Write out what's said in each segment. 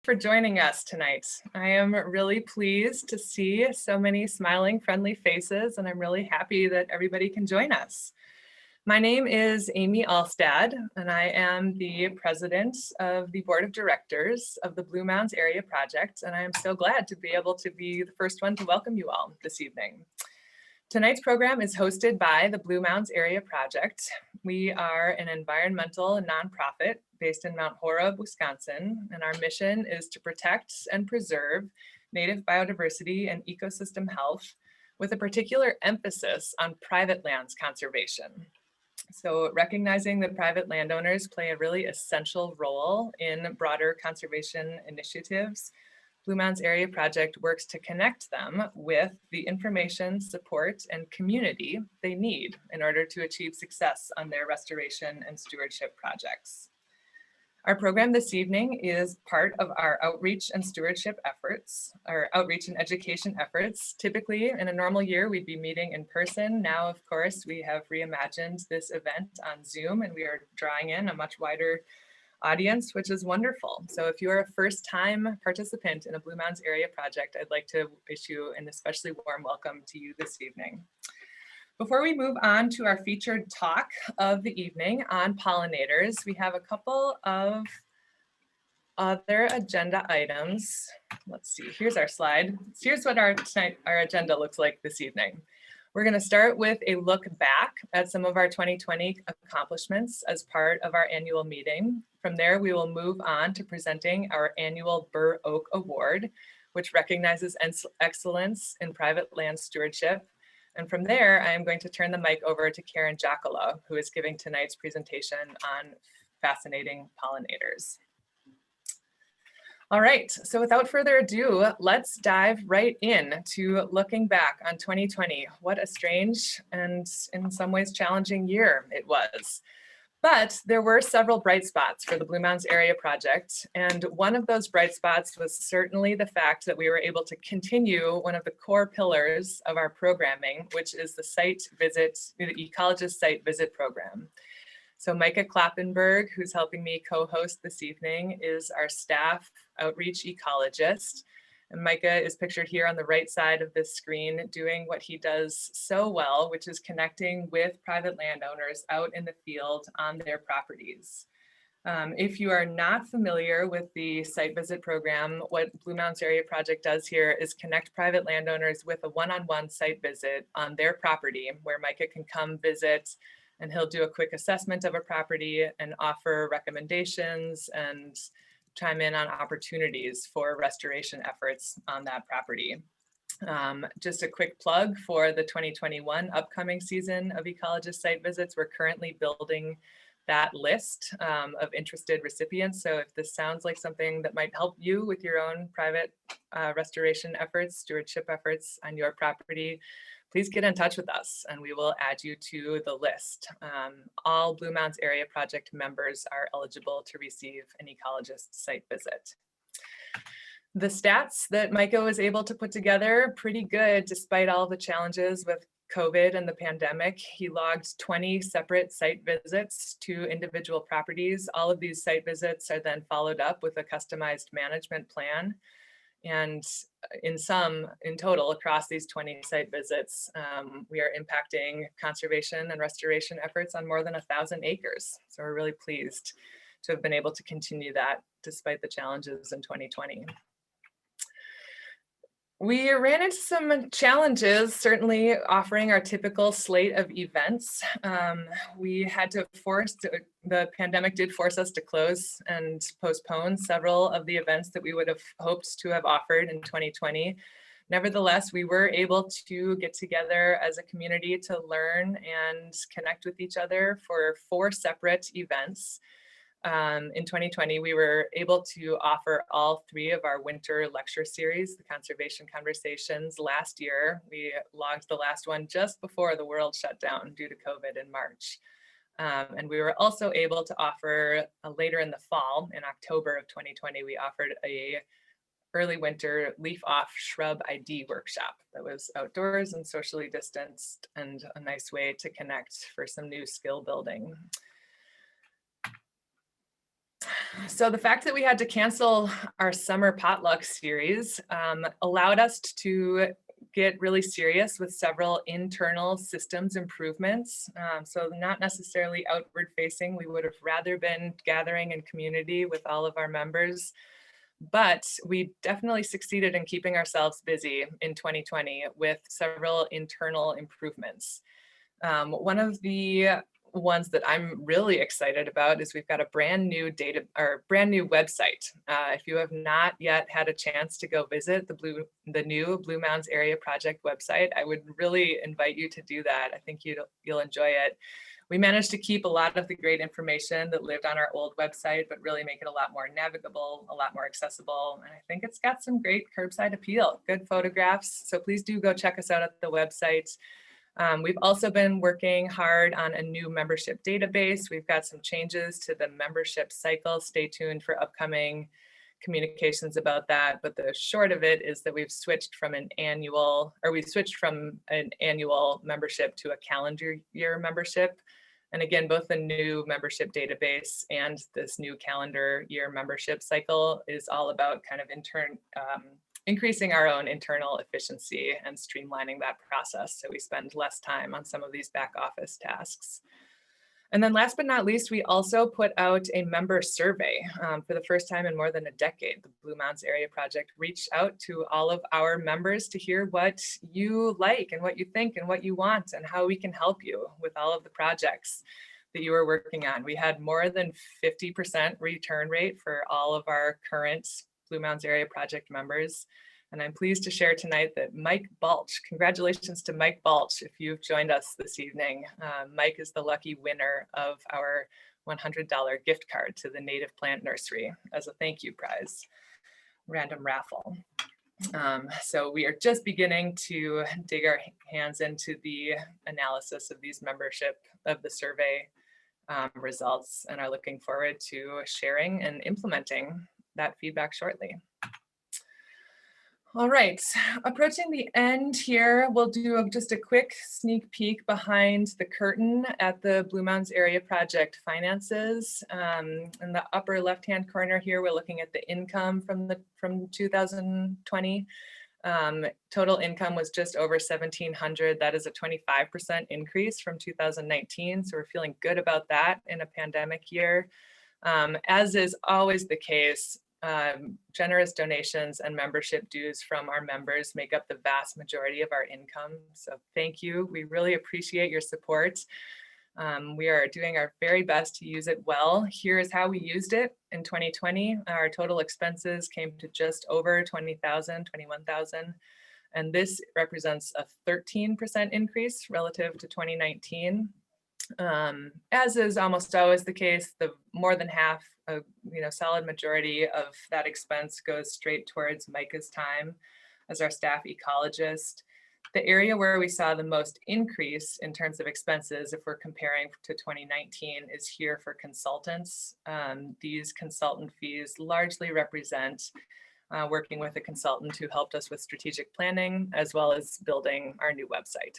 for joining us tonight. I am really pleased to see so many smiling, friendly faces, and I'm really happy that everybody can join us. My name is Amy Alstad, and I am the president of the board of directors of the Blue Mounds Area Project, and I am so glad to be able to be the first one to welcome you all this evening. Tonight's program is hosted by the Blue Mounds Area Project. We are an environmental nonprofit based in Mount Horeb, Wisconsin, and our mission is to protect and preserve native biodiversity and ecosystem health with a particular emphasis on private lands conservation. So recognizing that private landowners play a really essential role in broader conservation initiatives, Blue Mounds Area Project works to connect them with the information, support, and community they need in order to achieve success on their restoration and stewardship projects. Our program this evening is part of our outreach and stewardship efforts, our outreach and education efforts. Typically, in a normal year, we'd be meeting in person. Now, of course, we have reimagined this event on Zoom, and we are drawing in a much wider audience, which is wonderful. So if you are a first-time participant in a Blue Mounds Area Project, I'd like to issue an especially warm welcome to you this evening. Before we move on to our featured talk of the evening on pollinators, we have a couple of other agenda items. Let's see, here's our slide. Here's what our agenda looks like this evening. We're going to start with a look back at some of our 2020 accomplishments as part of our annual meeting. From there, we will move on to presenting our annual Bur Oak Award, which recognizes excellence in private land stewardship. And from there, I am going to turn the mic over to Karen Giacola, who is giving tonight's presentation on fascinating pollinators. All right, so without further ado, let's dive right in to looking back on 2020. What a strange and in some ways challenging year it was. But there were several bright spots for the Blue Mounds Area Project. And one of those bright spots was certainly the fact that we were able to continue one of the core pillars of our programming, which is the ecologist site visit program. So Micah Klappenberg, who's helping me co-host this evening, is our staff outreach ecologist. And Micah is pictured here on the right side of this screen doing what he does so well, which is connecting with private landowners out in the field on their properties. If you are not familiar with the site visit program, what Blue Mounds Area Project does here is connect private landowners with a one-on-one site visit on their property where Micah can come visit, and he'll do a quick assessment of a property and offer recommendations and chime in on opportunities for restoration efforts on that property. Just a quick plug for the 2021 upcoming season of ecologist site visits. We're currently building that list of interested recipients. So if this sounds like something that might help you with your own private restoration efforts, stewardship efforts on your property, please get in touch with us and we will add you to the list. All Blue Mounds Area Project members are eligible to receive an ecologist site visit. The stats that Micah was able to put together, pretty good despite all the challenges with COVID and the pandemic. He logged 20 separate site visits to individual properties. All of these site visits are then followed up with a customized management plan. And in total, across these 20 site visits, we are impacting conservation and restoration efforts on more than 1,000 acres. So we're really pleased to have been able to continue that despite the challenges in 2020. We ran into some challenges, certainly offering our typical slate of events. We had to the pandemic did force us to close and postpone several of the events that we would have hoped to have offered in 2020. Nevertheless, we were able to get together as a community to learn and connect with each other for 4 separate events. In 2020, we were able to offer all 3 of our winter lecture series, the Conservation Conversations. Last year, we logged the last one just before the world shut down due to COVID in March. And we were also able to offer later in the fall, in October of 2020, we offered a early winter leaf off shrub ID workshop that was outdoors and socially distanced and a nice way to connect for some new skill building. So the fact that we had to cancel our summer potluck series allowed us to get really serious with several internal systems improvements. So not necessarily outward facing. We would have rather been gathering in community with all of our members, but we definitely succeeded in keeping ourselves busy in 2020 with several internal improvements. One of the ones that I'm really excited about is we've got a brand new brand new website. If you have not yet had a chance to go visit the new Blue Mounds Area Project website, I would really invite you to do that. I think you'll enjoy it. We managed to keep a lot of the great information that lived on our old website, but really make it a lot more navigable, a lot more accessible. And I think it's got some great curbside appeal, good photographs. So please do go check us out at the website. We've also been working hard on a new membership database. We've got some changes to the membership cycle. Stay tuned for upcoming communications about that. But the short of it is that we've switched from an annual membership to a calendar year membership. And again, both the new membership database and this new calendar year membership cycle is all about kind of increasing our own internal efficiency and streamlining that process so we spend less time on some of these back office tasks. And then last but not least, we also put out a member survey. For the first time in more than a decade, the Blue Mounds Area Project reached out to all of our members to hear what you like and what you think and what you want and how we can help you with all of the projects that you are working on. We had more than 50% return rate for all of our current Blue Mounds Area Project members. And I'm pleased to share tonight that Mike Balch, congratulations to Mike Balch if you've joined us this evening. Mike is the lucky winner of our $100 gift card to the Native Plant Nursery as a thank you prize, random raffle. So we are just beginning to dig our hands into the analysis of these of the survey results and are looking forward to sharing and implementing that feedback shortly. All right, approaching the end here, we'll do just a quick sneak peek behind the curtain at the Blue Mounds Area Project finances. In the upper left-hand corner here, we're looking at the income from 2020. Total income was just over $1,700. That is a 25% increase from 2019. So we're feeling good about that in a pandemic year. As is always the case, generous donations and membership dues from our members make up the vast majority of our income. So thank you. We really appreciate your support. We are doing our very best to use it well. Here is how we used it in 2020. Our total expenses came to just over $21,000. And this represents a 13% increase relative to 2019. As is almost always the case, the more than half, a solid majority of that expense goes straight towards Micah's time as our staff ecologist. The area where we saw the most increase in terms of expenses, if we're comparing to 2019, is here for consultants. These consultant fees largely represent working with a consultant who helped us with strategic planning, as well as building our new website.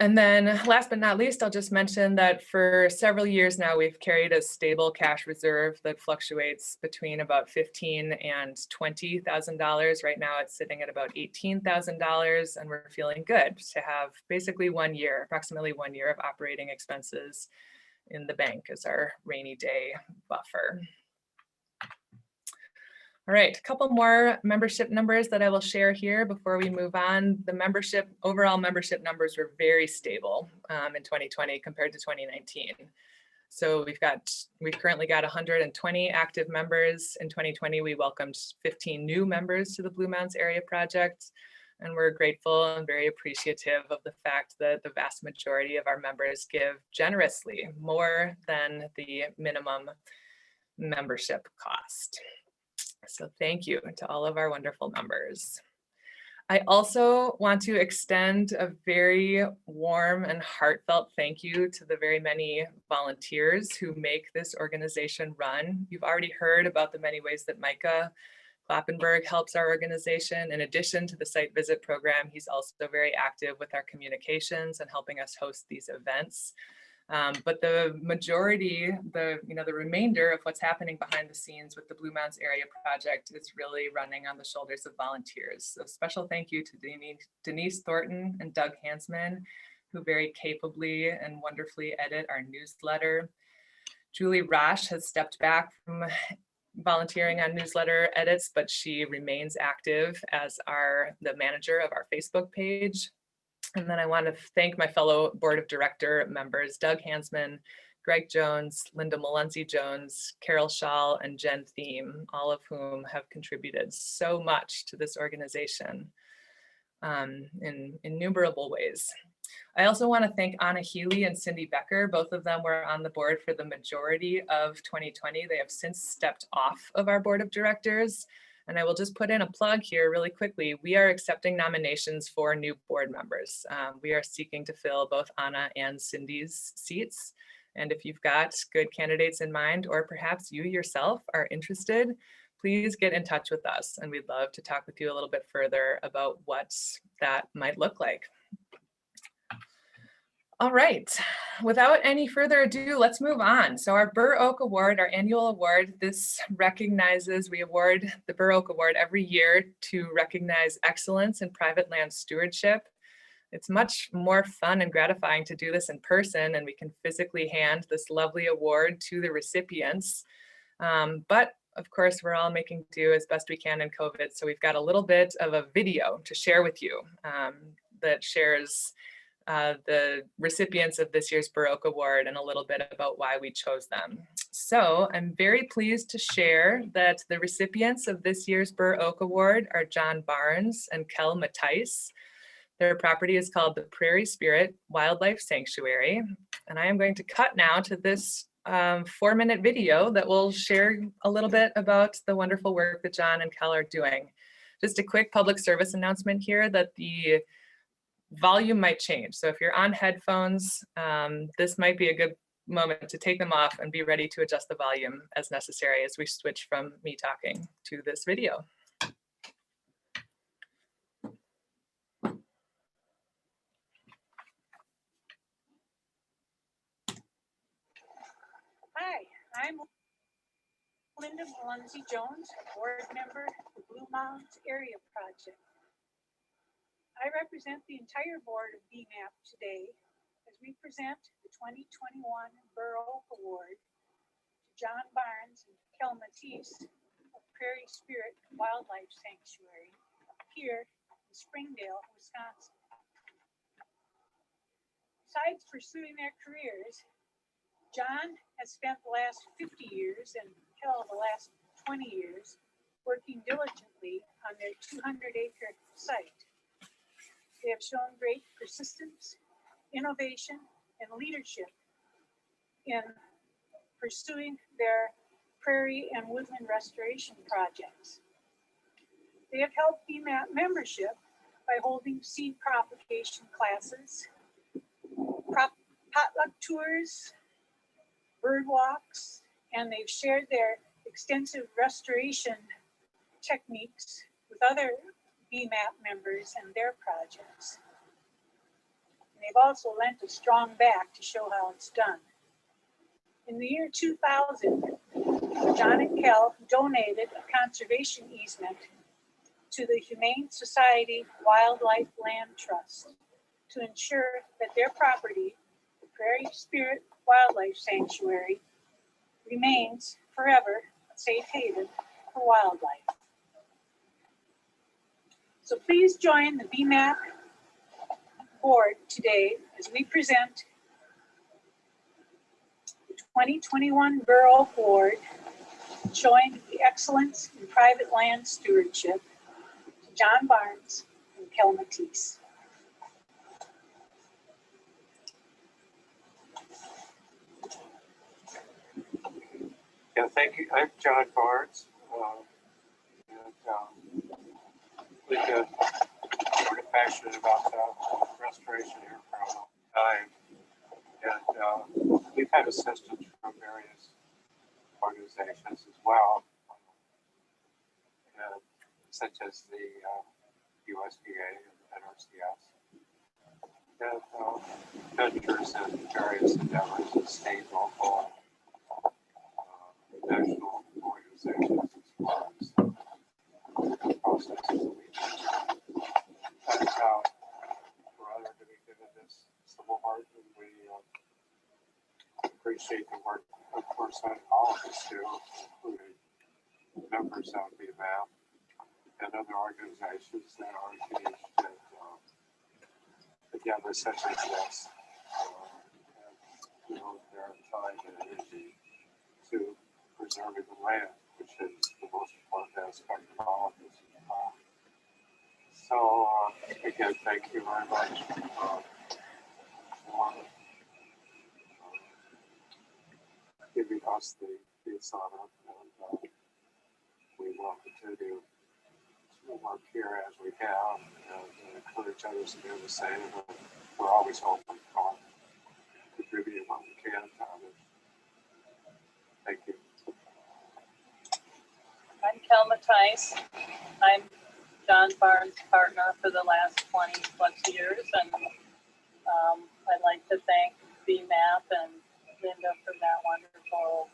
And then last but not least, I'll just mention that for several years now, we've carried a stable cash reserve that fluctuates between about $15,000 and $20,000. Right now it's sitting at about $18,000, and we're feeling good to have basically approximately 1 year of operating expenses in the bank as our rainy day buffer. All right, a couple more membership numbers that I will share here before we move on. The overall membership numbers were very stable in 2020 compared to 2019. So we've currently got 120 active members. In 2020, we welcomed 15 new members to the Blue Mounds Area Project. And we're grateful and very appreciative of the fact that the vast majority of our members give generously, more than the minimum membership cost. So thank you to all of our wonderful members. I also want to extend a very warm and heartfelt thank you to the very many volunteers who make this organization run. You've already heard about the many ways that Micah Kloppenberg helps our organization. In addition to the site visit program, he's also very active with our communications and helping us host these events. But the majority, the remainder of what's happening behind the scenes with the Blue Mountains Area Project is really running on the shoulders of volunteers. So special thank you to Denise Thornton and Doug Hansman, who very capably and wonderfully edit our newsletter. Julie Rosh has stepped back from volunteering on newsletter edits, but she remains active as the manager of our Facebook page. And then I want to thank my fellow board of director members, Doug Hansman, Greg Jones, Linda Mullensey Jones, Carol Schall, and Jen Thiem, all of whom have contributed so much to this organization in innumerable ways. I also want to thank Anna Healy and Cindy Becker. Both of them were on the board for the majority of 2020. They have since stepped off of our board of directors. And I will just put in a plug here really quickly. We are accepting nominations for new board members. We are seeking to fill both Anna and Cindy's seats. And if you've got good candidates in mind, or perhaps you yourself are interested, please get in touch with us. And we'd love to talk with you a little bit further about what that might look like. All right, without any further ado, let's move on. So our Bur Oak Award, our annual award, this recognizes, we award the Bur Oak Award every year to recognize excellence in private land stewardship. It's much more fun and gratifying to do this in person, and we can physically hand this lovely award to the recipients. But of course, we're all making do as best we can in COVID. So we've got a little bit of a video to share with you that shares the recipients of this year's Bur Oak Award and a little bit about why we chose them. So I'm very pleased to share that the recipients of this year's Bur Oak Award are John Barnes and Kel Mattice. Their property is called the Prairie Spirit Wildlife Sanctuary. And I am going to cut now to this 4-minute video that will share a little bit about the wonderful work that John and Kel are doing. Just a quick public service announcement here that the volume might change. So if you're on headphones, this might be a good moment to take them off and be ready to adjust the volume as necessary as we switch from me talking to this video. Hi, I'm Linda Mullensey Jones, board member of the Blue Mountains Area Project. I represent the entire board of BMAP today as we present the 2021 Bur Oak Award to John Barnes and Kel Mattice of Prairie Spirit Wildlife Sanctuary here in Springdale, Wisconsin. Besides pursuing their careers, John has spent the last 50 years and Kel the last 20 years working diligently on their 200-acre site. They have shown great persistence, innovation, and leadership in pursuing their prairie and woodland restoration projects. They have helped BMAP membership by holding seed propagation classes, potluck tours, bird walks, and they've shared their extensive restoration techniques with other BMAP members and their projects. And they've also lent a strong back to show how it's done. In the year 2000, John and Kel donated a conservation easement to the Humane Society Wildlife Land Trust to ensure that their property, the Prairie Spirit Wildlife Sanctuary, remains forever a safe haven for wildlife. So please join the BMAP board today as we present the 2021 Bur Oak Award, showing the excellence in private land stewardship to John Barnes and Kel Mattice. Yeah, thank you. I'm John Barnes. We've been sort of passionate about restoration here for a long time. And we've had assistance from various organizations as well, such as the USDA and NRCS. ventures in various endeavors at state, local, national organizations as far as the processes that we do. That's how we're honored to be given this civil heart, and we appreciate the work, of course, that all of us do, including members of BMAP and other organizations that are engaged in together such as this. And devote their time and energy to preserving the land, which is the most important aspect of all of this. So, again, thank you very much for giving us this honor, and we will continue to work here as we have and encourage others to do the same. We're always hoping for contributing what we can to others. Thank you. I'm Kel Mattice. I'm John Barnes' partner for the last 20 plus years, and I'd like to thank BMAP and Linda for that wonderful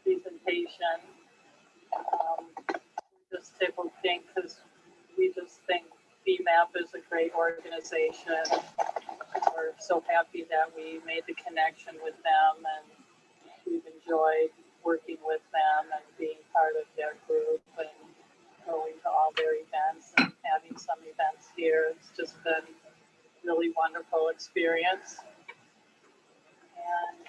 presentation. Just tickled pink because we just think BMAP is a great organization. We're so happy that we made the connection with them, and we've enjoyed working with them and being part of their group and going to all their events and having some events here. It's just been a really wonderful experience. And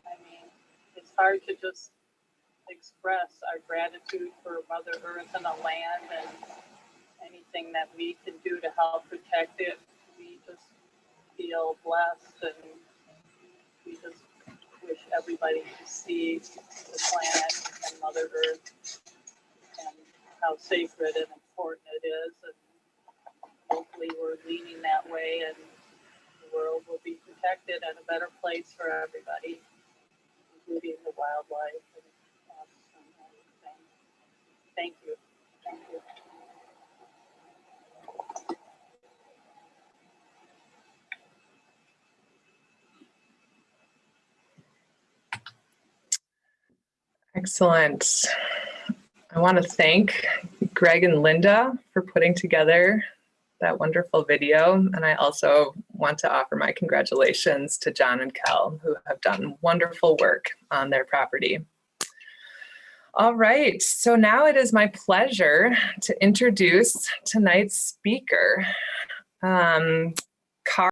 I mean, it's hard to just express our gratitude for Mother Earth and the land and anything that we can do to help protect it. We just feel blessed, and we just wish everybody to see the planet and Mother Earth and how sacred and important it is. And hopefully we're leaning that way, and the world will be protected and a better place for everybody, including the wildlife and us and everything. Thank you. Thank you. Excellent. I want to thank Greg and Linda for putting together that wonderful video. And I also want to offer my congratulations to John and Kel, who have done wonderful work on their property. All right, so now it is my pleasure to introduce tonight's speaker.